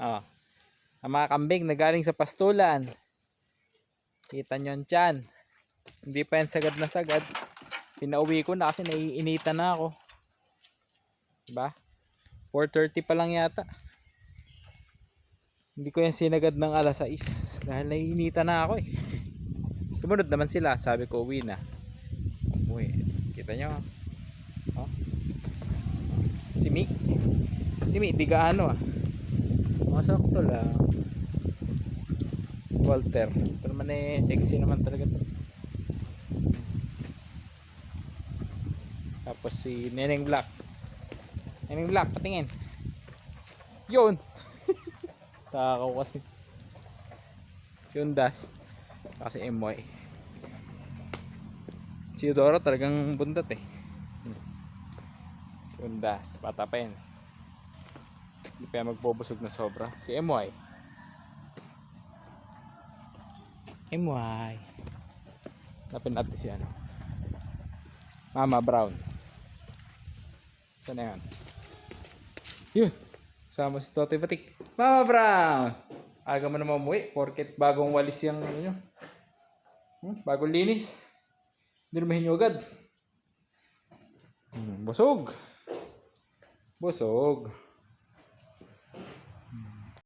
Oh. Ang mga kambing na galing sa pastulan. Kita nyo yan tiyan. Hindi pa yan sagad na sagad. Pinauwi ko na kasi naiinitan na ako. Diba? 4:30 pa lang yata. Hindi ko yan sinagad ng alas 6 dahil naiinitan na ako eh. Sumunod naman sila. Sabi ko uwi na. Uwi. Kita nyo. Oh. Si Mi di gaano ah. Masakto lang. Walter. Ito naman eh sexy naman talaga to. Tapos si Neneng Black. Neneng Black patingin. Yun. Takaw kasi. Si Undas. Kasi Emoy. Si Eudora talagang bundat eh. Si Undas. Bata pa yan. Hindi pa yan magbubusog na sobra. Si Emoy. Emoy. Napin natin si ano. Mama Brown. Saan na yan? Yun. Sama si Totoy Batik. Mama Brown. Aga mo naman umuwi. Porket bagong walis yung ano nyo. Bagong linis. Hindi naman hinyo agad. Busog. Busog.